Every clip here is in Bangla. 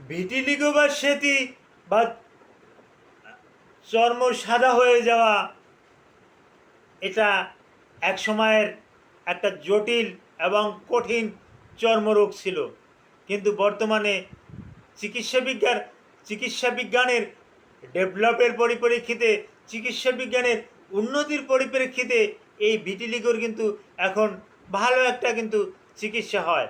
ভিটিলিগো বা সেতি বা চর্ম সাদা হয়ে যাওয়া, এটা এক সময়ের একটা জটিল এবং কঠিন চর্মরোগ ছিল, কিন্তু বর্তমানে চিকিৎসা বিজ্ঞান চিকিৎসা বিজ্ঞানের ডেভেলপের পরিপ্রেক্ষিতে, চিকিৎসা বিজ্ঞানের উন্নতির পরিপ্রেক্ষিতে এই ভিটিলিগোর কিন্তু এখন ভালো একটা কিন্তু চিকিৎসা হয়।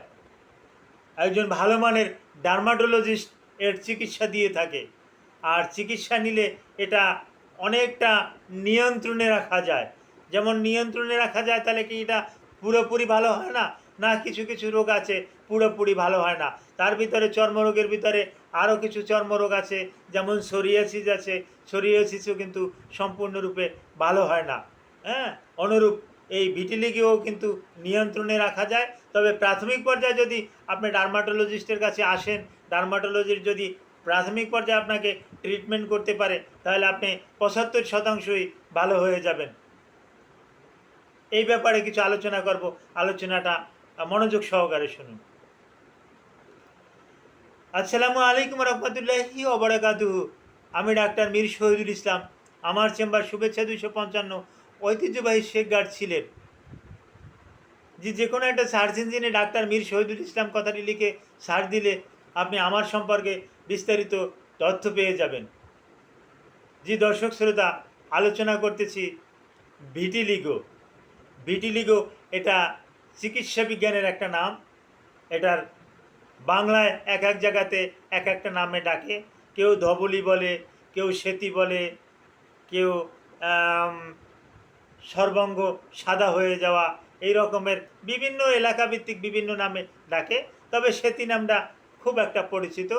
একজন ভালো মানের ডার্মাটোলজিস্ট এর চিকিৎসা দিয়ে থাকে, আর চিকিৎসা নিলে এটা অনেকটা নিয়ন্ত্রণে রাখা যায়। যেমন নিয়ন্ত্রণে রাখা যায়, তাহলে কি এটা পুরোপুরি ভালো হয় না? না, কিছু কিছু রোগ আছে পুরোপুরি ভালো হয় না। তার ভিতরে চর্মরোগের ভিতরে আরও কিছু চর্মরোগ আছে, যেমন সোরিয়াসিস আছে। সোরিয়াসিসও কিন্তু সম্পূর্ণরূপে ভালো হয় না। হ্যাঁ, অনুরূপ এই ভিটিলিগোও কিন্তু নিয়ন্ত্রণে রাখা যায়। তবে প্রাথমিক পর্যায়ে যদি আপনি ডার্মাটোলজিস্টের কাছে আসেন, ডার্মাটোলজিস্ট যদি প্রাথমিক পর্যায়ে আপনাকে ট্রিটমেন্ট করতে পারে, তাহলে আপনি 75%ই ভালো হয়ে যাবেন। এই ব্যাপারে কিছু আলোচনা করব, আলোচনাটা মনোযোগ সহকারে শুনুন। আসসালামু আলাইকুম রহমতুল্লাহি ওয়া বারাকাতুহু। আমি ডাক্তার মীর শহীদুল ইসলাম। আমার চেম্বার শুভেচ্ছা 255, ঐতিহ্যবাহী শেখ গার্ড ছিলেন। যে কোনো একটা সার্চ ইঞ্জিনে ডাক্তার মীর শহীদুল ইসলাম কথাটি লিখে সার্চ দিলে আপনি আমার সম্পর্কে বিস্তারিত তথ্য পেয়ে যাবেন। দর্শক শ্রোতা, আলোচনা করতেছি ভিটিলিগো। ভিটিলিগো এটা চিকিৎসা বিজ্ঞানের একটা নাম। এটার বাংলায় এক এক জায়গাতে এক একটা নামে ডাকে। কেউ ধবলি বলে, কেউ সেতি বলে, কেউ সর্বাঙ্গ সাদা হয়ে যাওয়া, এই রকমের বিভিন্ন এলাকাভিত্তিক বিভিন্ন নামে ডাকে। তবে সেতি নামটা খুব একটা পরিচিত,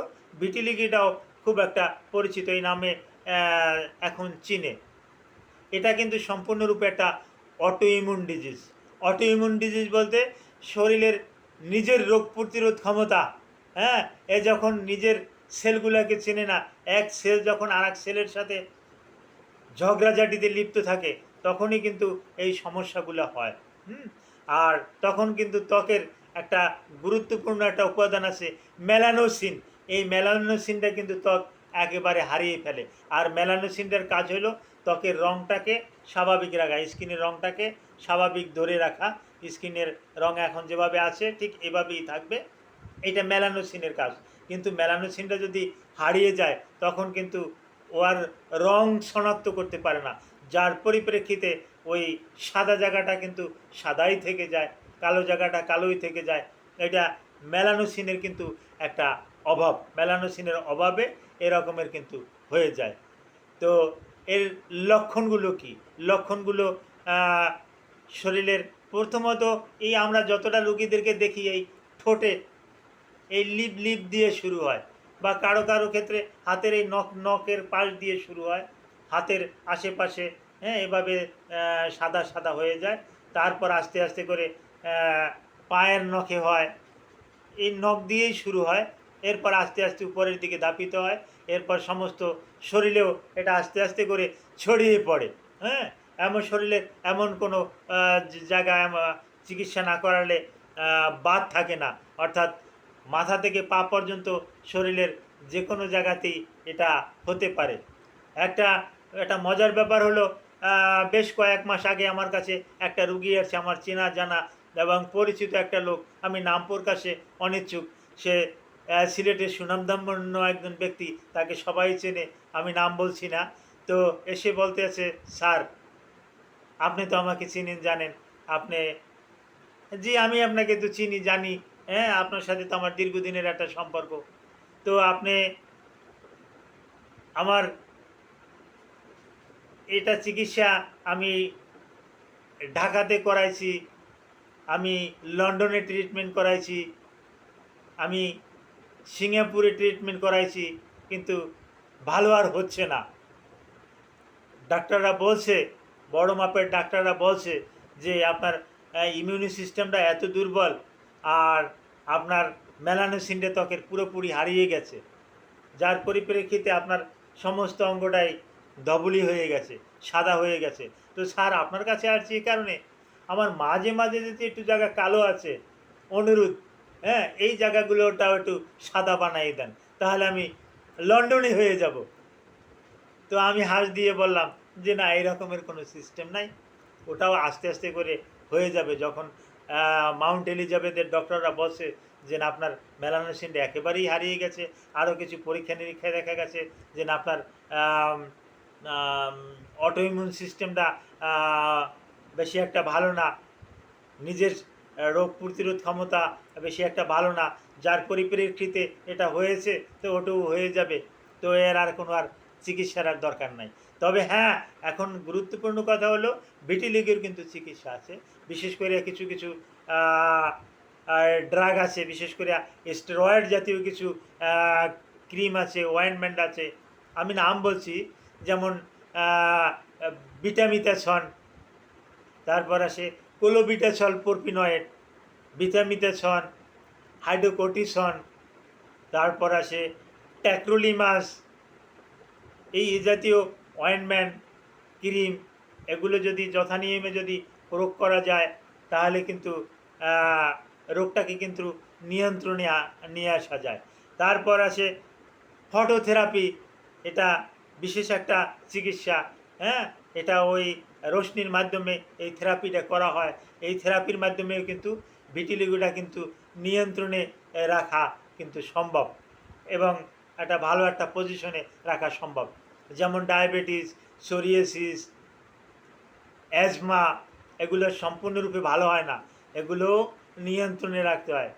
ভিটিলিগোটাও খুব একটা পরিচিত এই নামে এখন চীনে। এটা কিন্তু সম্পূর্ণরূপে একটা auto immune disease. Auto immune disease বলতে শরীরের নিজের রোগ প্রতিরোধ ক্ষমতা, হ্যাঁ, এ যখন নিজের সেলগুলোকে চেনে না, এক সেল যখন আর এক সেলের সাথে ঝগড়াঝাটিতে লিপ্ত থাকে, তখনই কিন্তু এই সমস্যাগুলো হয়। আর তখন কিন্তু ত্বকের একটা গুরুত্বপূর্ণ একটা উপাদান আছে মেলানোসিন। এই মেলানোসিনটা কিন্তু ত্বক একেবারে হারিয়ে ফেলে। আর মেলানোসিনটার কাজ হলো ত্বকের রঙটাকে স্বাভাবিক রাখা, স্কিনের রঙটাকে স্বাভাবিক ধরে রাখা। স্কিনের রঙ এখন যেভাবে আছে ঠিক এভাবেই থাকবে, এটা মেলানোসিনের কাজ। কিন্তু মেলানোসিনটা যদি হারিয়ে যায়, তখন কিন্তু ও আর রং শনাক্ত করতে পারে না, যার পরিপ্রেক্ষিতে ওই সাদা জায়গাটা কিন্তু সাদাই থেকে যায়, কালো জায়গাটা কালোই থেকে যায়। এটা মেলানোসিনের কিন্তু একটা অভাব, মেলানোসিনের অভাবে এরকমের কিন্তু হয়ে যায়। তো এর লক্ষণগুলো কি? লক্ষণগুলো শরীরের প্রথমত এই আমরা যতটা রোগীদেরকে দেখি, এই ঠোঁটে এই লিপ লিপ দিয়ে শুরু হয়, বা কারো কারো ক্ষেত্রে হাতের এই নখের পাশ দিয়ে শুরু হয়, হাতের আশেপাশে, হ্যাঁ, এভাবে সাদা সাদা হয়ে যায়। তারপর আস্তে আস্তে করে পায়ের নখে হয়, এই নখ দিয়েই শুরু হয়। এরপর আস্তে আস্তে উপরের দিকে ধাপিত হয়, এরপর সমস্ত শরীরেও এটা আস্তে আস্তে করে ছড়িয়ে পড়ে। হ্যাঁ, এমন শরীরে এমন কোনো জায়গায় চিকিৎসা না করালে বাদ থাকে না, অর্থাৎ মাথা থেকে পা পর্যন্ত শরীরের যে কোনো জায়গাতেই এটা হতে পারে। একটা একটা মজার ব্যাপার হলো, বেশ কয়েক মাস আগে আমার কাছে একটা রুগী আছে, আমার চেনা জানা এবং পরিচিত একটা লোক, আমি নাম প্রকাশে অনিচ্ছুক। সে সিলেটের সুনামধন্য একজন ব্যক্তি, তাকে সবাই চেনে, আমি নাম বলছি না। তো এসে বলতে আছে, স্যার আপনি তো আমাকে চিনেন জানেন, আপনি, জি আমি আপনাকে তো চিনি জানি, হ্যাঁ, আপনার সাথে তো আমার দীর্ঘদিনের একটা সম্পর্ক। তো আপনি আমার এটা চিকিৎসা আমি ঢাকাতে করাইছি, আমি লন্ডনে ট্রিটমেন্ট করাইছি, আমি সিঙ্গাপুরে ট্রিটমেন্ট করাইছি, কিন্তু ভালো আর হচ্ছে না। ডাক্তাররা বলছে, বড় মাপের ডাক্তাররা বলছে যে আপনার ইমিউনি সিস্টেমটা এত দুর্বল, আর আপনার মেলানোসিনটা ত্বকের পুরোপুরি হারিয়ে গেছে, যার পরিপ্রেক্ষিতে আপনার সমস্ত অঙ্গটাই ধবলি হয়ে গেছে, সাদা হয়ে গেছে। তো স্যার আপনার কাছে আসছি এই কারণে, আমার মাঝে মাঝে যদি একটু জায়গা কালো আছে, অনুরোধ, হ্যাঁ, এই জায়গাগুলোটাও একটু সাদা বানিয়ে দেন। তাহলে আমি লন্ডনে হয়ে যাব। তো আমি হাঁস দিয়ে বললাম যে না, এই রকমের কোনো সিস্টেম নাই, ওটাও আস্তে আস্তে করে হয়ে যাবে। যখন মাউন্ট এলিজাবেথের ডক্টররা বলছে যে না, আপনার মেলানোসিনটা একেবারেই হারিয়ে গেছে, আরও কিছু পরীক্ষা নিরীক্ষায় দেখা গেছে যে না, আপনার অটোইমিউন সিস্টেমটা বেশি একটা ভালো না, নিজের রোগ প্রতিরোধ ক্ষমতা বেশি একটা ভালো না, যার পরিপ্রেক্ষিতে এটা হয়েছে, তো ওটাও হয়ে যাবে, তো এর আর কোনো আর চিকিৎসার আর দরকার নাই। তবে হ্যাঁ, এখন গুরুত্বপূর্ণ কথা হলো ভিটিলিগোর কিন্তু চিকিৎসা আছে। বিশেষ করে কিছু কিছু ড্রাগ আছে, বিশেষ করে স্টেরয়েড জাতীয় কিছু ক্রিম আছে, অয়েনমেন্ট আছে, আমি নাম বলছি, যেমন ভিটামিথাসন, তারপর আসে কোলোবিটাসল প্রোপিনয়েড, ভিটামিথাসন, হাইড্রোকোর্টিসন, তারপর আসে ট্যাক্রোলিমাস। এই জাতীয় অয়েনমেন্ট, ক্রিম, এগুলো যদি যথানিয়মে যদি প্রয়োগ করা যায়, তাহলে কিন্তু রোগটাকে কিন্তু নিয়ন্ত্রণে নিয়ে আসা যায়। তারপর আসে ফটোথেরাপি, এটা বিশেষ একটা চিকিৎসা। হ্যাঁ, এটা ওই রশ্মির মাধ্যমে এই থেরাপিটা করা হয়। এই থেরাপির মাধ্যমেও কিন্তু ভিটিলিগোটা কিন্তু নিয়ন্ত্রণে রাখা কিন্তু সম্ভব, এবং একটা ভালো একটা পজিশনে রাখা সম্ভব। যেমন ডায়াবেটিস, সোরিয়াসিস, অ্যাজমা, এগুলো সম্পূর্ণরূপে ভালো হয় না, এগুলো নিয়ন্ত্রণে রাখতে হয়।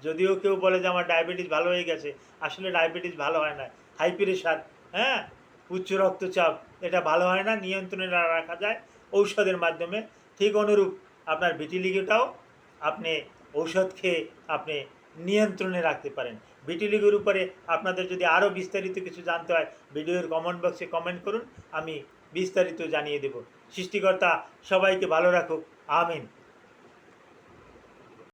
যদিও কেউ বলে যে আমার ডায়াবেটিস ভালো হয়ে গেছে, আসলে ডায়াবেটিস ভালো হয় না। হাই প্রেশার, হ্যাঁ, উচ্চ রক্তচাপ, এটা ভালো হয় না, নিয়ন্ত্রণে রাখা যায় ঔষধের মাধ্যমে। ঠিক অনুরূপ আপনার ভিটিলিগোটাও আপনি ঔষধ খেয়ে আপনি নিয়ন্ত্রণে রাখতে পারেন। ভিটিলিগোর উপরে আপনাদের যদি আরও বিস্তারিত কিছু জানতে হয়, ভিডিওর কমেন্ট বক্সে কমেন্ট করুন, আমি বিস্তারিত জানিয়ে দেব। সৃষ্টিকর্তা সবাইকে ভালো রাখুক, আমিন।